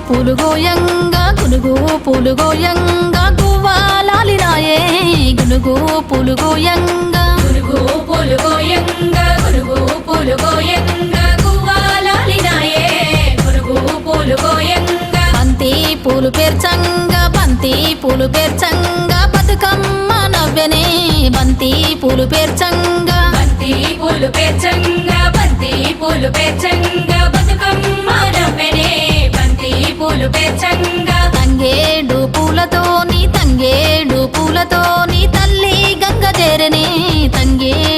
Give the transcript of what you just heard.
పూలు గోయంగా గునుగు పూలు గోయంగా గువ్వాలాలినాయే గునుగు పూలు గోయంగా గునుగు పూలు గోయంగా గునుగు పూలు గోయంగా గువ్వాలాలినాయే గునుగు పూలు గోయంగా బంతి పూలు పేర్చంగా బంతి పూలు పేర్చంగా బతుకమ్మ నవ్వెనే బంతి పూలు పేర్చంగా బంతి పూలు పేర్చంగా బంతి పూలు పేర్చంగా బతుకమ్మ నవ్వెనే బంతి పూలు పేర్చంగా తంగేడు పూలతోని తల్లి గంగ చేరనే తంగేడు